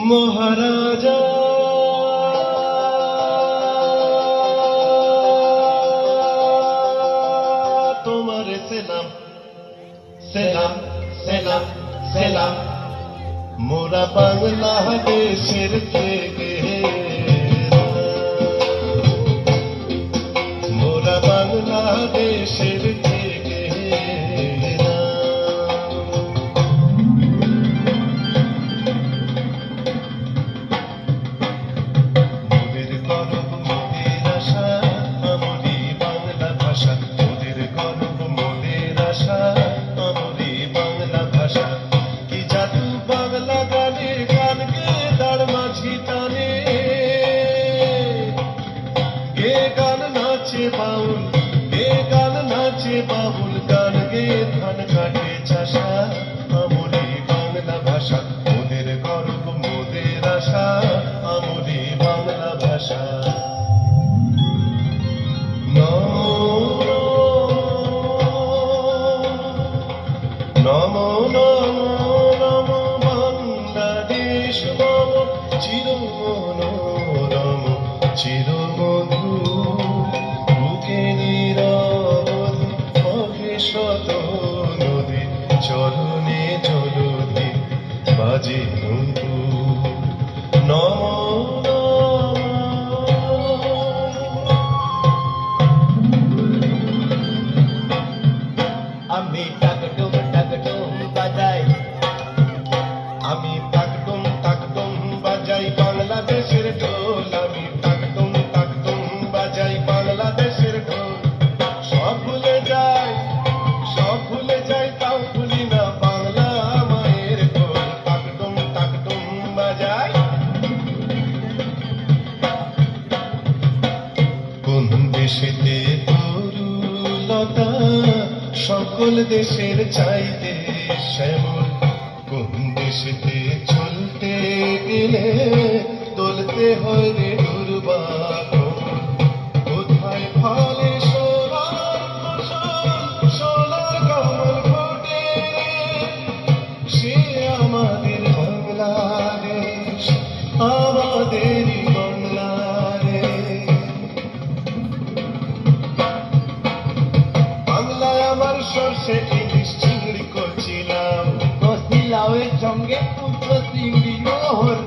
महाराजा तुम्हारे सलाम सलाम सलाम सलाम मोरा बांग्लादेशेर तेगेरा मोरा बांग्लादेशेर तेगेरा মোদের গর্ব মোদের আশা আমারই বাংলা ভাষা মোদের গর্ব মোদের আশা আমারই বাংলা ভাষা কি জাদু বাংলা গানের গান গে দাঁড় মাঝিটা সকল দেশের চাইতে শ্যামল। কোন দেশেতে চলতে গেলে দলতে হয় রে দুর্বাঘন। কোথায় ফলে সোনার ফসল, সোনার কমল ফোটে, সে আমাদের বাংলাদেশ, আমাদেরই বাংলাদেশ। বাংলায় আমার সর্ষে ইলিশ চিংড়ি করছিলাম, কষি লাউয়ের সঙ্গে কুচো চিংড়ি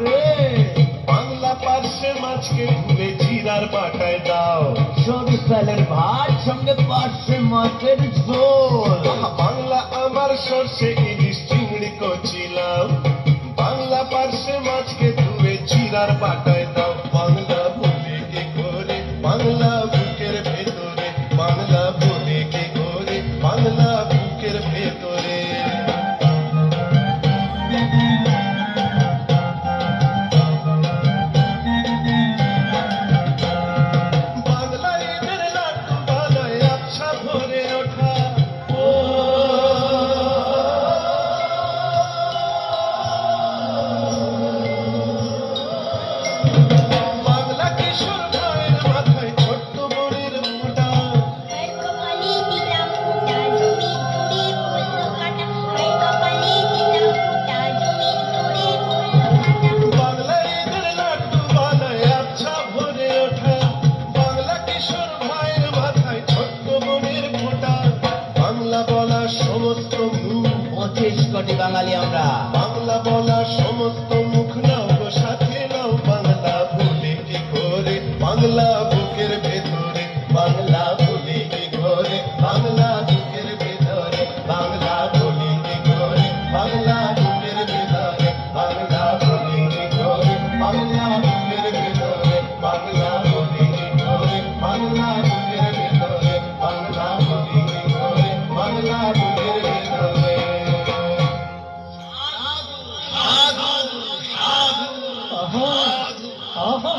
রে। বাংলা পার্শ্বে মাছকে ধুয়ে জিরার বাটায় দাও। সরু চালের ভাত সঙ্গে পার্শ্বে মাছের ঝোল। বাংলা আমার সর্ষে ইলিশ চিংড়ি করছিলাম, বাংলা পার্শ্বে মাছকে ধুয়ে জিরার বাটায় দাও। বাংলা বলে কি করে বাংলা বুকের ভেতরে, বাংলা বলে কি করে বাংলা বুকের ভেতরে। বাংলায় ঈদের লাড্ডু বানায় আবছা ভরে ওঠা। ও বাংলা কিশোর ভাইয়ের মাথায় ছোট্ট বোনের ফোঁটা। हर कपाली दिला फूटा जमीन तुड़ी फूल काटा, हर कपाली दिला फूटा जमीन तुड़ी फूल काटा। বাংলা ঈদের লাড্ডু বানায় আবছা ভরে ওঠা। বাংলা কিশোর ভাইয়ের মাথায় ছোট্ট বোনের ফোঁটা। বাংলা বলা সমস্ত মুখ, 25 কোটি বাঙালি আমরা। বাংলা বলা সমস্ত মুখ নাও গো সাথে নাও। বাংলা বলে কি করে বাংলা বুকের ভেতরে, বাংলা বলে কি করে বাংলা বুকের ভেতরে, বাংলা বলে কি করে বাংলা বুকের ভেতরে, বাংলা বলে কি করে বাংলা বুকের ভেতরে, বাংলা বলে কি করে বাংলা বুকের ভেতরে, বাংলা বলে কি করে বাংলা বুকের ভেতরে। আহা, আহা,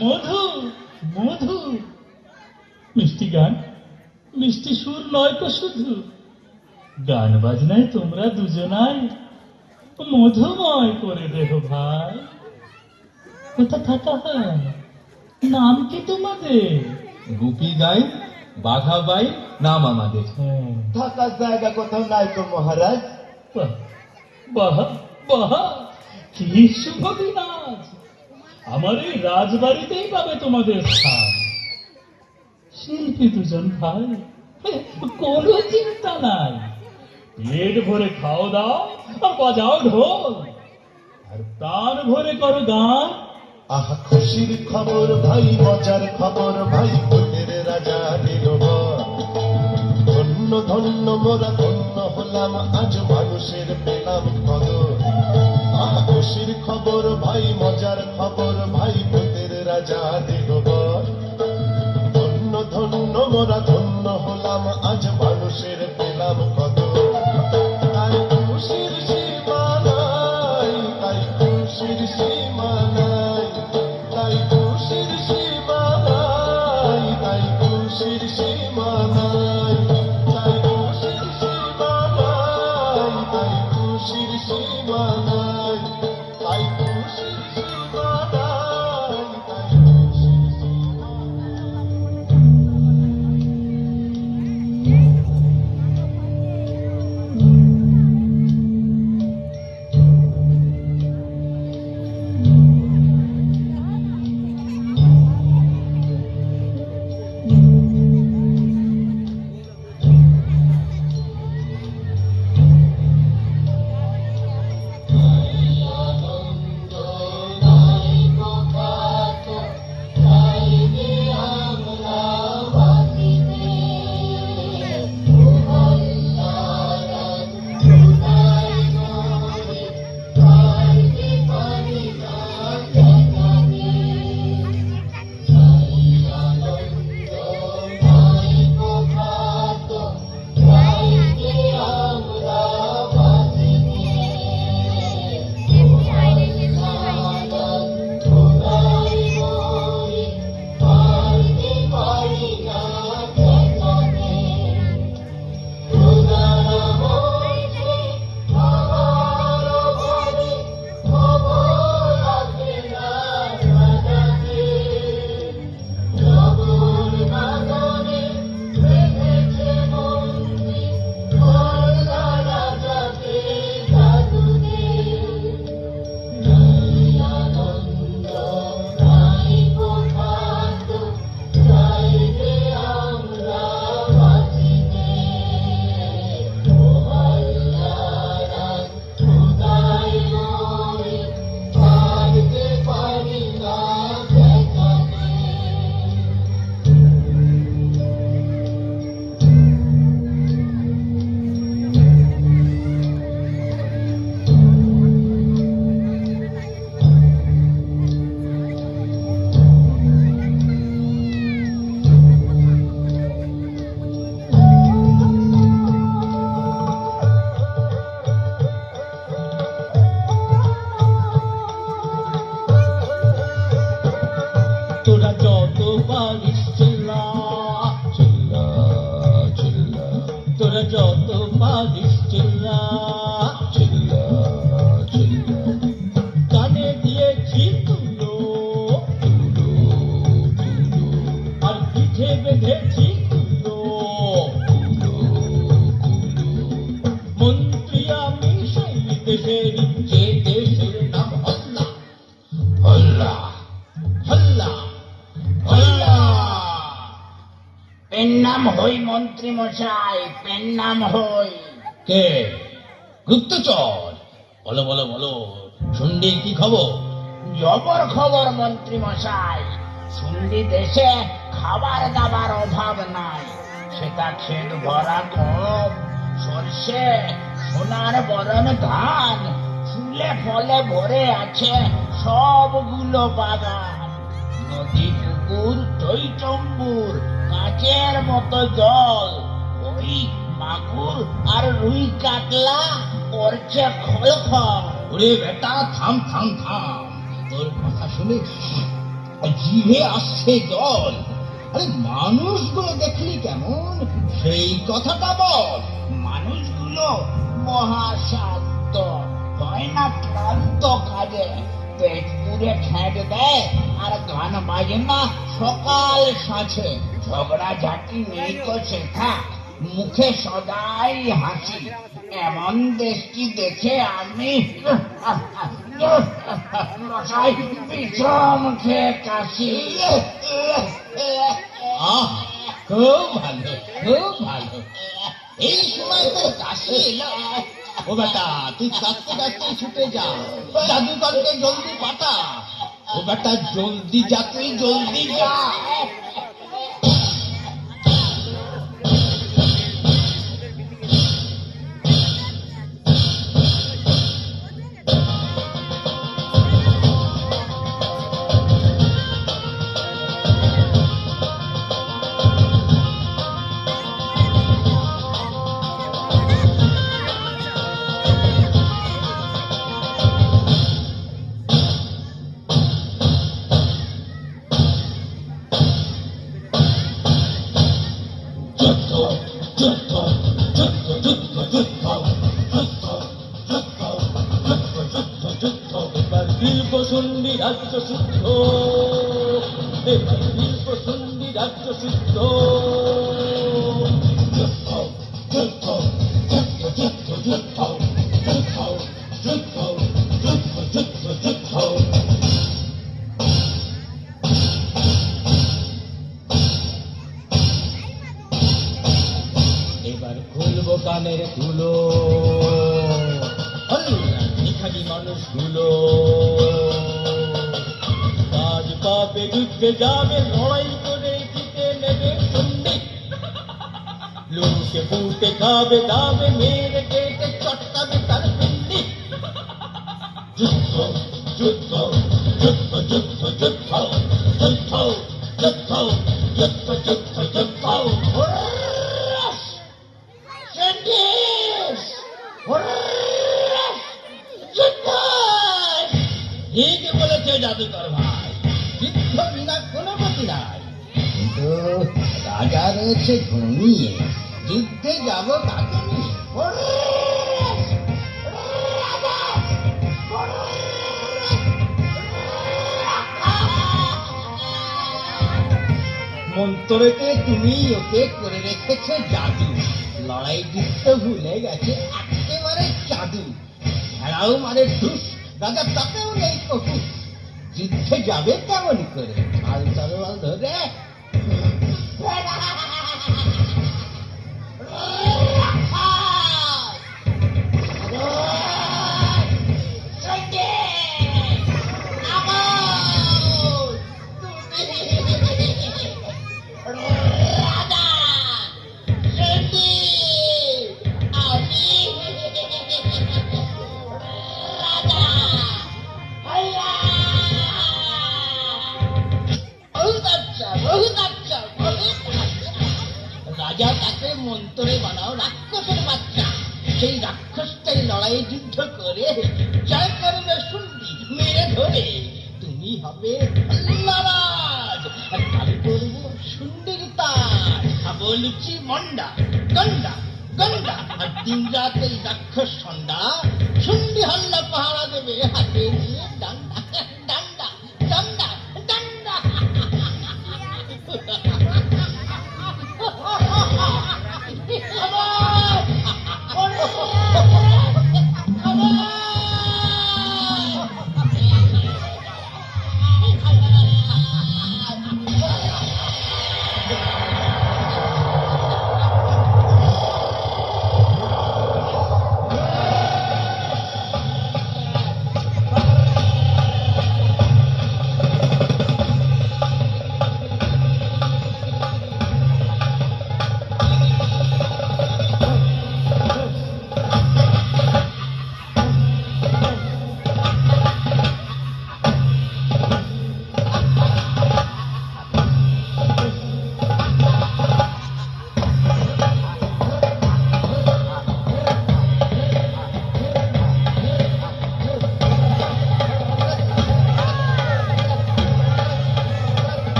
মধু, মধু, মিষ্টি গান, মিষ্টি সুর নয় তো শুধু, গান বাজনায় তোমরা দুজনাই মধুময় করে দেহ ভাই। কোথা থাকা হয়, নাম কি তোমাদের? গুপি গাই, বাঘা বাই, নাম আমাদের। হ্যাঁ, থাকার জায়গা কোথাও নাই তো মহারাজ। বাহ, বাহ, বাহ, কি শুভ দিন আজ। আমার এই রাজবাড়িতেই পাবে তোমাদের স্থান। শিল্পী দুজন ভাই, কোনো চিন্তা নাই। পেট ভরে খাও দাও আর বাজাও ঢোল, আর প্রাণ ভরে করো গান। আহা খুশির খবর ভাই, মজার খবর ভাই, ভোটের রাজা দিল বর। ধন্য ধন্য মোরা ধন্য হলাম, আজ মানুষের পেলাম কদর। আহা খুশির খবর ভাই, মজার খবর ভাই, ভোটের রাজা দিল বর। ধন্য ধন্য মোরা ধন্য হলাম, আজ মানুষের পেলাম কদর। তাই খুশির সীমা নাই, তাই খুশির সীমা নাই, তাই খুশির সীমা নাই, তাই খুশির সীমা নাই, তাই খুশির সীমা নাই, তাই খুশির সীমা নাই, তাই খুশির সীমা নাই। তোরা যত পারিস চিল্লা, চিল্লা চিল্লা তোরা যত পারিস চিল্লা, চিল্লা চিল্লা কানে দিয়েছি তুলো, তুলো তুলো আর পিঠে বেঁধেছি তুলো। তুলো তুলো মন্ত্রী আমি সেই দেশের, যে দেশের নাম হল্লা, হল্লা হল্লা, হল্লা। পেন নাম হই মন্ত্রী মশাই, পেন নাম হই। কে? গুপ্তচর? বলো বলো বলো, শুনলি কি খবর? জবর খবর মন্ত্রী মশাই, শুনলি দেশে খাবার দাবার অভাব নাই। সেটা ক্ষেত ভরা গম, সর্ষে, সোনার বরণ ধান, ফুলে ফলে ভরে আছে সবগুলো বাগান। নদী পুকুর টইটম্বুর, কাচের মতো জল, ওই মাগুর আর রুই কাতলা করছে খলখল। ওরে বেটা, থাম থাম থাম, তোর কথা শুনে জিভে আসছে জল। আরে মানুষগুলো দেখলি কেমন, সেই কথাটা বল। মানুষগুলো মহাশান্ত, হয় না ক্লান্ত কাজে, পেট পুরে খ্যাট দেয় আর গান বাজনা সকাল সাঁঝে। ঝগড়া ঝাঁটি নেই তো শেখা, মুখে সদাই হাসি। এমন দেশটি দেখে আমি মশাই বিষম খেয়ে কাশি। আহ, খুব ভালো, খুব ভালো। এই সময় তোর কাশি এলো? ও বেটা, তুই কাঁদতে কাঁদতে ছুটে যা, জাদুকরকে জলদি পাঠা। ও বেটা, জলদি যা, তুই জলদি যা। রাজ্য সিদ্ধ, এবার নির্বসন্ডী রাজ্য সিদ্ধ। যুদ্ধ যুদ্ধ যুদ্ধ যুদ্ধ যুদ্ধ যুদ্ধ যুদ্ধ যুদ্ধ যুদ্ধ যুদ্ধ। এবার খুলবো কানের ধুলো, এখানে মানুষগুলো কাজ পাবে, যুদ্ধে যাবে, লড়াই করে জিতে নেবে সন্ধি। লুটে ফুটে খাবে দাবে, মেরে কেটে চটকাবে তার পিন্ডি। যুদ্ধ যুদ্ধ যুদ্ধ যুদ্ধ যুদ্ধ যুদ্ধ যুদ্ধ যুদ্ধ যুদ্ধ যুদ্ধ। ঠিক বলেছে জাদুকর ভাই, যুদ্ধ বিনা কোনো গতি নাই। কিন্তু রাজা রয়েছে ঘুমিয়ে, যুদ্ধে যাব তাকে নিয়ে। মন্ত্রকে তুমি ওকে করে রেখেছে জাদু, লড়াই যুদ্ধ ভুলে গেছে একেবারে জাদু। ভেড়াও মানে ঢুস, রাজা তাতেও নেই কটুস। যুদ্ধে যাবে কেমন করে, হাল তরোয়াল ধরে? রাজা তাকে মন্ত্রে বানাও রাক্ষসের বাচ্চা, সেই রাক্ষসটাই লড়াই যুদ্ধ করে জয় করবে শুনবি মেরে ধরে। তুমি হবে নারাজ, বলছি মন্ডা, গন্ডা, গন্ডা, আর দিন রাত এই রাক্ষস সন্ডা শুন্ডি হাল্লা পাহারা দেবে হাতে নিয়ে ডান্ডা, ডান্ডা, ডান্ডা, ডান্ডা।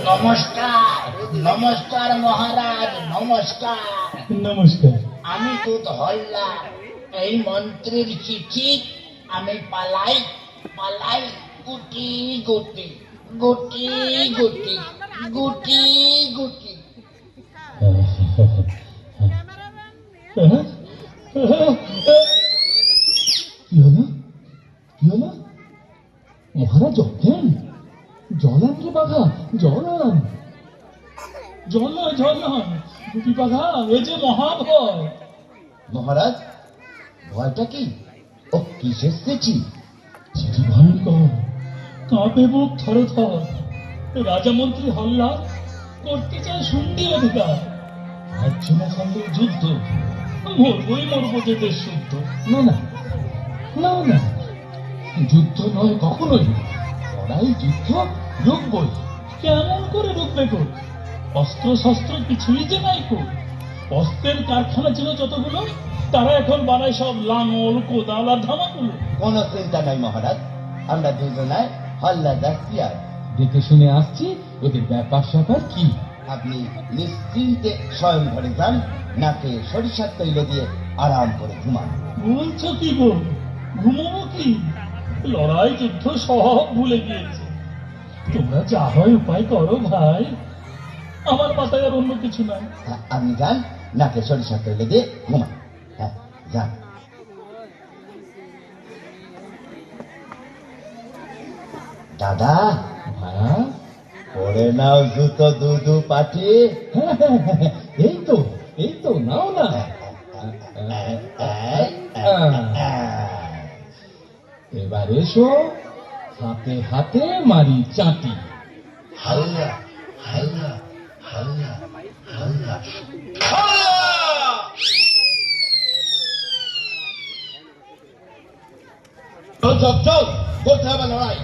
নমস্কার, নমস্কার মহারাজ, নমস্কার। নমস্কার। আমি দুধ হল্লার, এই মন্ত্রীর চিঠি আমি পালাই, পালাই, গুটি গুটি, গুটি গুটি, গুটি গুটি। কি হলো? কি হলো? মহারাজ অজ্ঞান? জলান রে বাঘা, জলান। জল নয়, জল নয়, গুপি বাঘা, এ যে মহাভয়। মহারাজ, ভয়টা কি? ও কিসের চিঠি? চিঠি ভয়ঙ্কর, কাঁপে বুক থর থর। রাজামন্ত্রী হল্লা করতে চায় শুন্ডি অধিকার। একজনের সঙ্গে যুদ্ধ, মরবই মরবো যে দেশ শুদ্ধ। না না না না, যুদ্ধ নয় কখনোই, লড়াই যুদ্ধ রুখবই। কেমন করে রুখবে গো? অস্ত্র শস্ত্র কিছুই যে নাই কো। অস্ত্রের কারখানা ছিল যতগুলো, তারা এখন বানায় সব লাঙল, কোদাল আর ধামাকুলো। কোনো চিন্তা নাই মহারাজ, আমরা দুজনায় হল্লাদার পিয়ার। দেখে শুনে আসছি ওদের ব্যাপার স্যাপার কি। আপনি নিশ্চিন্তে স্বয়ং ঘরে যান, নাকে সরিষার তৈল দিয়ে আরাম করে ঘুমান। বলছো কি গো? ঘুমবো কি? লড়াই যুদ্ধ সব ভুলে গিয়েছে। তোমরা যা হয় উপায় করো ভাই, আমার মাথায় আর অন্য কিছু নাই। আপনি যান, নাকে সরিষার তৈল দিয়ে ঘুমান। হ্যাঁ, যান। দাদা, হ্যাঁ পরে নাও জুতো দুদু পাটি। এই তো, এই তো, নাও না। এবার এসো, হাতে হাতে মারি চাটি। হাল্লা হাল্লা হাল্লা হাল্লা। চল চল চল, করতে হবে লড়াই।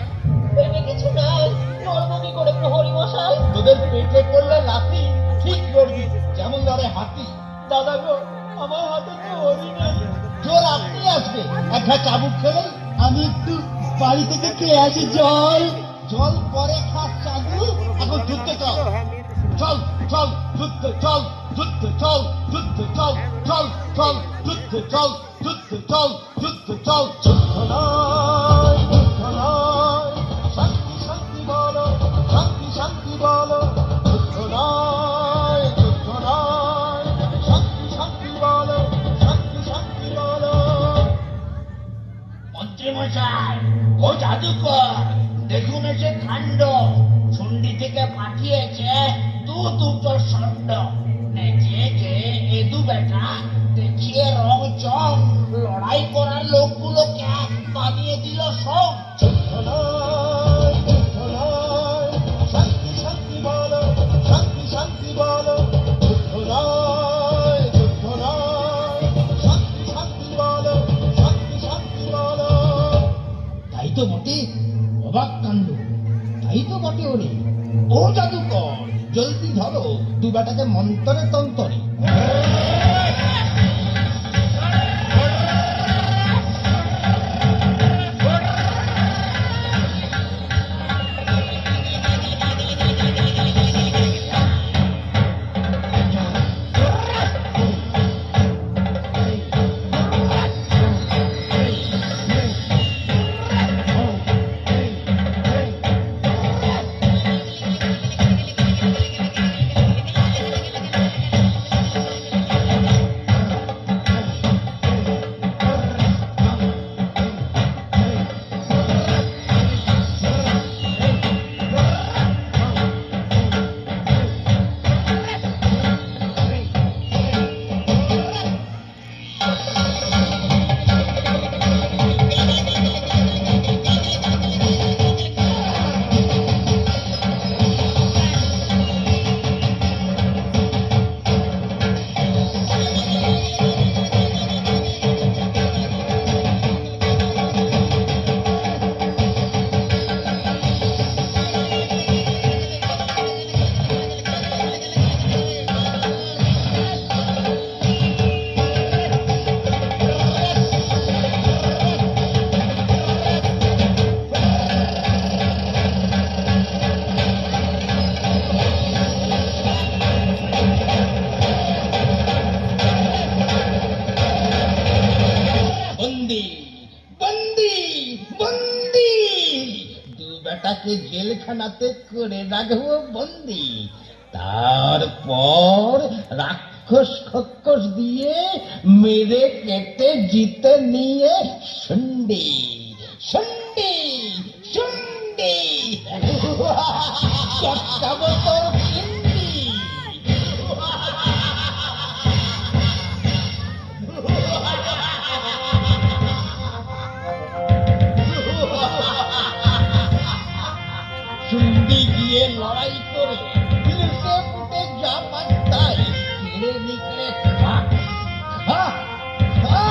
ভেবে কিছু নাই, চলবো কি করে প্রহরী মশাই? তোদের পেটে করলে লাথি ঠিক করবি, যেমন ধরে হাতি। দাদা গো, আমার হাতে তো হরি নেই। তোর আপনি আসবে, একটা চাবুক খেলে। আমি একটু বাড়ি থেকে খেয়ে আসি জল। জল পরে খাস চাঁদু, এখন যুদ্ধ চল। চল চল যুদ্ধ চল, যুদ্ধ চল, যুদ্ধ চল, চল চল যুদ্ধ চল, যুদ্ধ চল, যুদ্ধ চল। যুদ্ধ নয়, যুদ্ধ নয়, শান্তি শান্তি বলো, শান্তি শান্তি বলো। যুদ্ধ নয়, যুদ্ধ নয়, শান্তি শান্তি বলো, শান্তি শান্তি বলো। মন্ত্রী মশাই, ও জাদুকর, দেখুন এসে কাণ্ড। চণ্ডী থেকে পাঠিয়েছে দুটো ষণ্ড। নেচেছে এ দু বেটা, দেখিয়ে রং চং, লড়াই করার লোকগুলোকে বানিয়ে দিল সব। যুদ্ধ নয়, যুদ্ধ নয়, শান্তি শান্তি বলো, শান্তি শান্তি বলো। যুদ্ধ নয়, যুদ্ধ নয়, শান্তি শান্তি বলো, শান্তি শান্তি বলো। তাই তো বটে, অবাক কাণ্ড। তাই তো বটে ওরে। ও জাদুকর, জলদি ধরো দু বেটাকে মন্তরে তন্তরে। বেটাকে জেলখানাতে করে রাখবো বন্দি। তারপর রাক্ষস খক্ষস দিয়ে মেরে কেটে জিতে নিয়ে শুন্ডি শুন্ডি শুন্ডি চটকাবো তো শুন্ডি। শুন্ডি গিয়ে লড়াই করে লুটে পুটে যা পান তাই ছিঁড়ে নিকড়ে খা খা খা।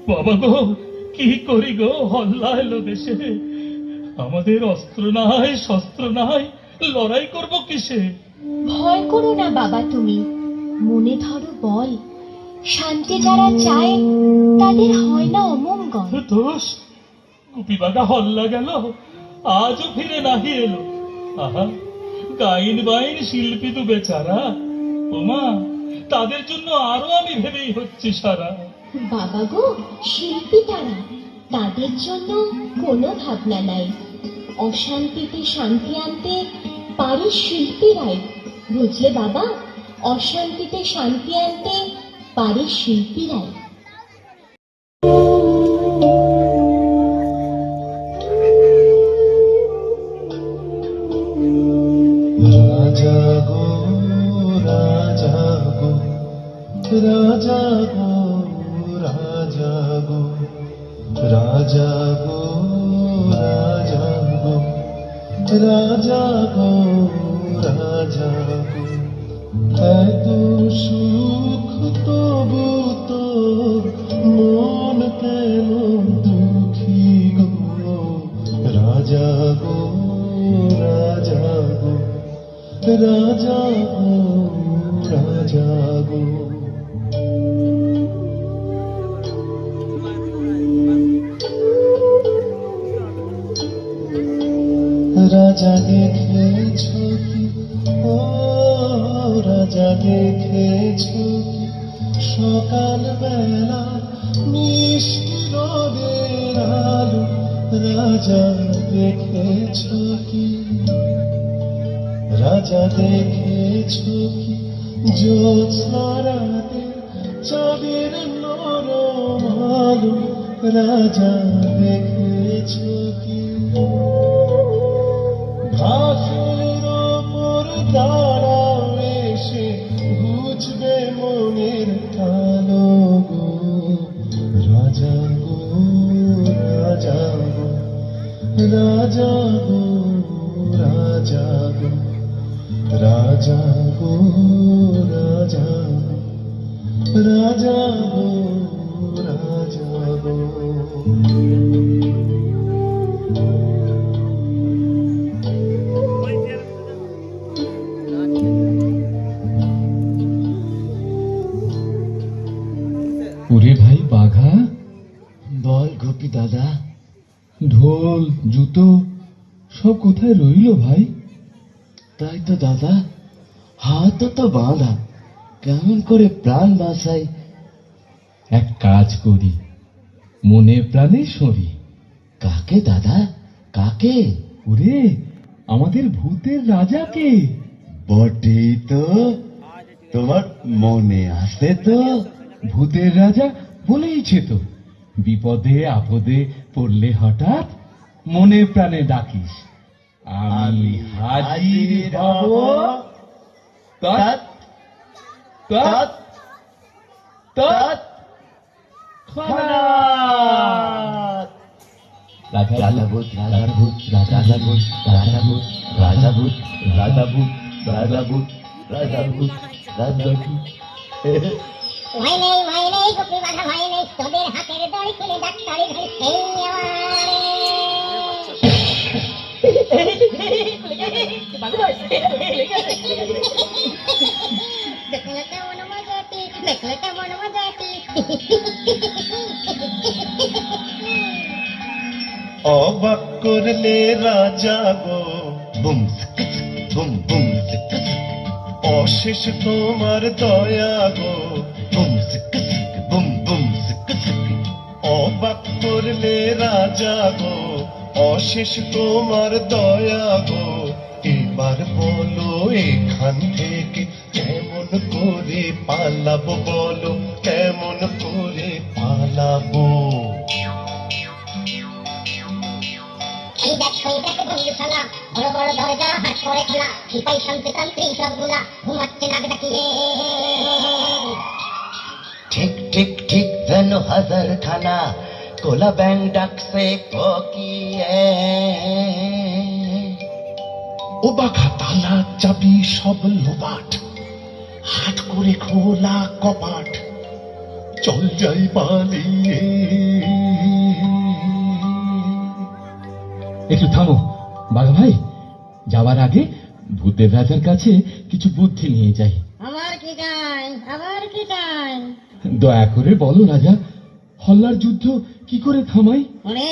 বাবা গো, কি করি গো, হল্লা এলো দেশে। আমাদের অস্ত্র নাই, শস্ত্র নাই, লড়াই করব কিসে? ভয় করো না বাবা তুমি, মনে ধরো বল। শান্তি যারা চায় তাদের হয় না অমঙ্গল। দোষ কুপিবাগা হল্লা গেল, আজও ফিরে নাহি এলো। আহা, গাইন বাইন শিল্পী তো বেচারা, ওমা তাদের জন্য আরো আমি ভেবেই হচ্ছে সারা। বাবা গো, শিল্পী তারা, তাদের জন্য কোনো ভাবনা নাই। অশান্তিতে শান্তি আনতে পারে শিল্পীরাই, বুঝলে বাবা? অশান্তিতে শান্তি আনতে পারে শিল্পীরাই। রাজা গো, রাজা গো, রাজা গো, রাজা গো, রাজা গো রাজা গো রাজা গো রাজা গো এত সুখ তবু তো মন কেন দুঃখী গো রাজা গো রাজা গো রাজা গো রাজা গো রাজা দেখেছ কি ও রাজা দেখেছ কি সকাল বেলা মিষ্টি রোদের আলো রাজা দেখেছ কি রাজা দেখেছ কি জ্যোৎস্না রাতে চাঁদের নরম আলো রাজা দেখেছ কি ঘাসের ওপর দাঁড়াও এসে ঘুচবে মনের কালো গো রাজা গো রাজা গো রাজা গো রাজা গো রাজা গো রাজা গো রাজা গো রাজা গো ওরে ভাই বাঘা, বল গোপী দাদা। ঢোল জুতো সব কোথায় রইলো ভাই? তাই তো দাদা, হাত তো বাঁধা, কেমন করে প্রাণ বাঁচাই? এক কাজ করি, মনে প্রাণে সরি। কাকে দাদা, কাকে? ওরে আমাদের ভূতের রাজাকে। বটে তো, তোমার মনে আসে তো? ভূতের রাজা বলেইছে তো, বিপদে আপদে পড়লে হঠাৎ মনে প্রাণে ডাকিস, আমি হাজির হব। তৎ তৎ তৎ খনাত। রাজা ভূত, রাজা ভূত, রাজা ভূত, রাজা ভূত, রাজা ভূত, রাজা ভূত, রাজা ভূত, রাজা ভূত, রাজা ভূত। ভয় নেই গোপী বাধা ভয় নেই, তোদের হাতের দড়ি খুলে ডাক্তারি ধরে সেই দেখলে কেমন মজাটি, দেখলে কেমন মজাটি। অবাক করলে রাজা গো বুম সিক বুম বুম সিক অশেষ তোমার দয়া গো বুম সিক বুম বুম সিক। অবাক করলে রাজা গো অশেষ তোমার দয়া গো এবার বলো এখান থেকে কেমন করে পালাবো, বলো কেমন করে পালাবো? এই দেখ বন্ধুশালা, বড় বড় দরজা হাত করে খোলা, সিপাই শান্তি তান্ত্রী সবগুলা ঘুমাচ্ছে নাক ডাকিয়ে। ঠিক ঠিক ঠিক যেন হাজার খানা কোলা ব্যাং ডাকছে কোকিয়ে। ও বাঘা তালা চাবি সব লোবাট, হাট করে খোলা কপাট, চল যাই পালিয়ে। একটু থামো বাঘা ভাই, যাওয়ার আগে ভূতের রাজার কাছে কিছু বুদ্ধি নিয়ে যাই। আবার কি চাই, আবার কি চাই? দয়া করে বলো রাজা, হল্লার যুদ্ধ কি করে থামাই? ওরে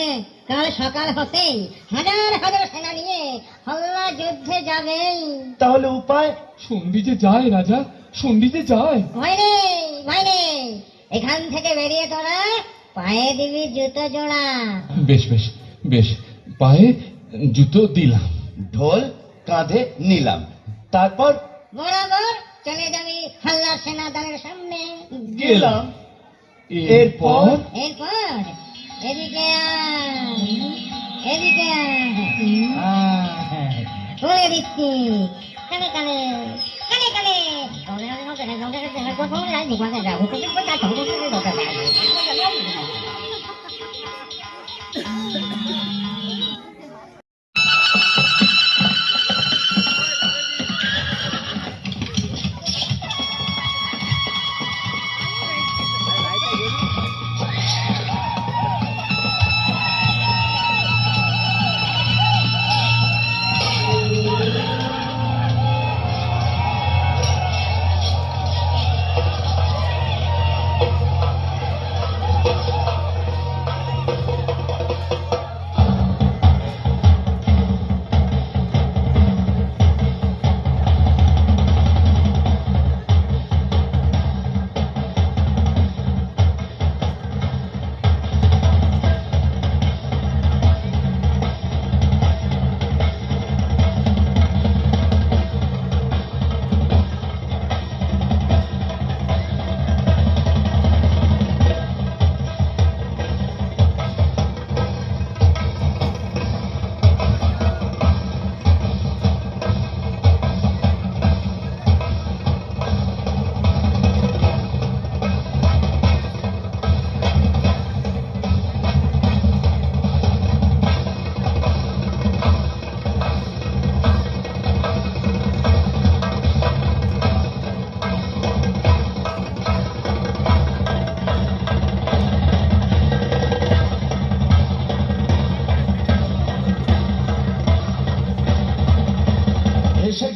কাল সকাল হতেই হাজার হাজার সেনা নিয়ে হল্লা যুদ্ধে যাবেই। তাহলে উপায়? সন্ধি যে যায় রাজা, সন্ধি যে যায়। ভয় নেই, এখান থেকে বেরিয়ে তোরা পায়ে দিবি জুতো জোড়া। বেশ বেশ বেশ, পায়ে জুতো দিলাম। ঢোল কাঁধে নিলাম, তারপর বরাবর চলে যাবি হাল্লার সেনা দলের সামনে। গেলাম। এরপর এরপর এদিকে আয়, এদিকে আয়। বলে দিচ্ছি, কানে কানে কানে কানে।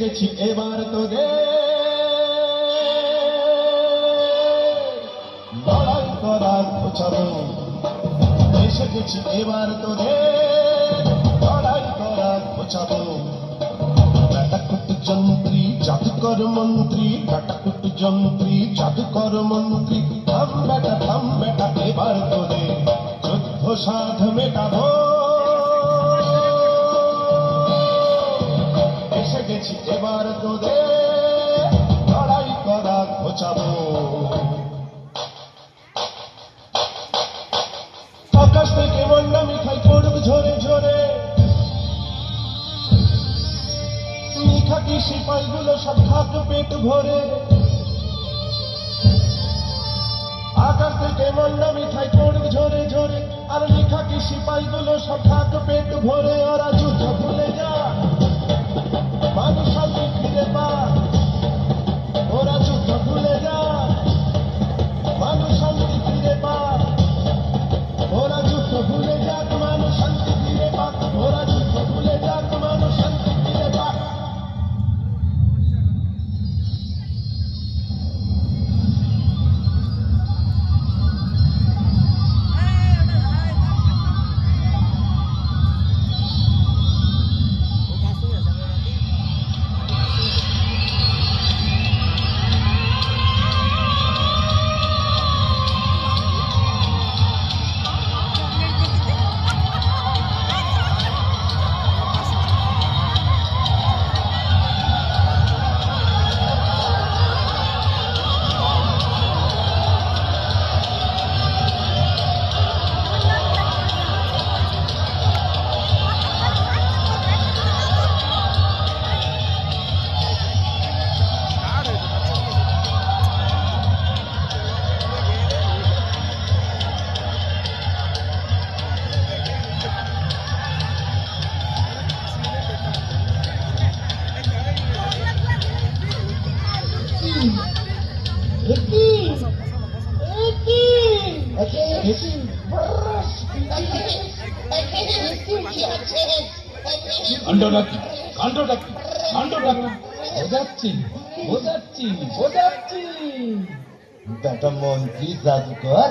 গেছি এবার তোদের লড়াই করার ঘোচাবো, এসে গেছি এবার তোদের লড়াই করার ঘোচাবো। কাটাকুট যন্ত্রী জাদুকর মন্ত্রী, কাটাকুট যন্ত্রী জাদুকর মন্ত্রী, থাম বেটা এবার তোদের যুদ্ধ সাধ মেটাবো। এসে গেছি এবার তোদের লড়াই করা ঘোচাবো। আকাশ থেকে বন্যা মিঠাই পড়বে ঝরে ঝরে, মিঠাকি সিপাইগুলো সব খাক পেট ভরে। আকাশ থেকে বন্যা মিঠাই পড়বে ঝরে ঝরে, আর মিঠাকি সিপাইগুলো সব খাক পেট ভরে। ওরা যুদ্ধ ভুলে যা, মানুষ শান্তি ফিরে পা। ওরা যুদ্ধ ভুলে যা, মানুষ শান্তি ফিরে পা। ওরা যুদ্ধ ভুলে যাক, মানুষ শান্তি ফিরে পা। ওরা যুদ্ধ ভুলে যাক, মানুষ শান্তি ফিরে পা। কাণ্ডটা কি, কাণ্ডটা কি, কাণ্ডটা কি? বোঝাচ্ছি বোঝাচ্ছি বোঝাচ্ছি। বেটা মন্ত্রী জাদুকর,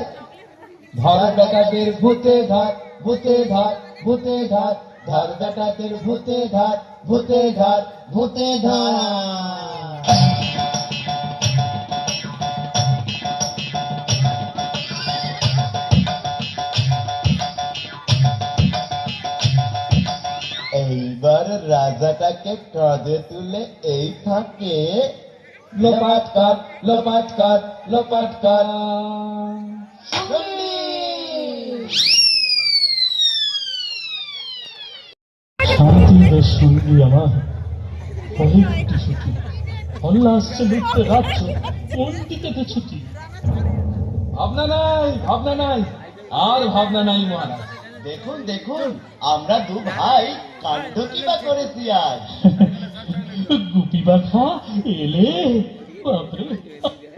ধর বেটাদের ভূতে ধর, ভূতে ধর, ভূতে ধর, ধর বেটাদের ভূতে ধর, ভূতে ধর, ভূতে ধর। এইবার রাজাটাকে কাঁধে তুলে এই ফাঁকে লোপাট কর, লোপাট কর, লোপাট কর। শান্তি রে সঙ্গী আমার, অনেকটি ছুটি। আল্লাহ আসছে লুটতে রাজ্য, কোন দিকে ছুটি? ভাবনা নাই, ভাবনা নাই, আর ভাবনা নাই মহারাজ। দেখুন দেখুন, আমরা দু ভাই কাণ্ড কিবা করেছি আজ। গুপি বাঘা এলে, বাপরে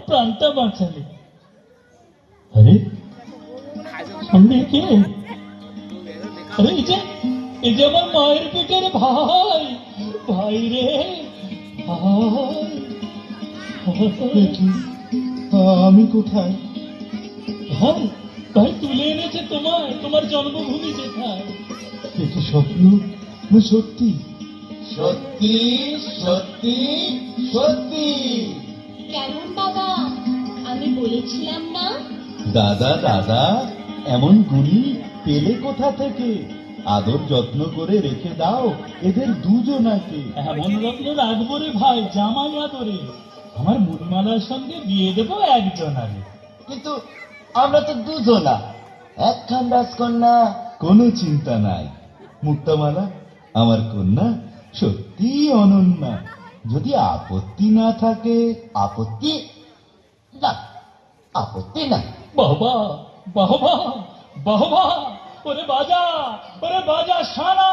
প্রাণটা বাঁচালে। আরে সঙ্গে কে? আরে এই যে আমার মায়ের পেটের ভাই, ভাই রে ভাই। আমি কোথায়? ভাই ভাই তুলে এনেছে তোমায়, তোমার জন্মভূমি যেখায়। এ কি স্বপ্ন না সত্যি? সত্যি সত্যি সত্যি। কেমন বাবা, আমি বলেছিলাম না? দাদা দাদা, এমন গুণী পেলে কোথা থেকে? আদর যত্ন করে রেখে দাও এদের দুজনাকে। এমন রত্ন রাখবো রে ভাই, জামাই আদরে। আমার মুনমালার সঙ্গে বিয়ে দেবো একজনারে। কিন্তু আমরা তো দুজনা, একখান রাজকন্যা, কোনো চিন্তা নাই। মুক্তামালা আমার কন্যা সত্যি অনন্যা। যদি আপত্তি না থাকে। আপত্তি না, আপত্তি না। বাবা বাবা বাবা, ওরে বাজা সারা।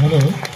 হ্যালো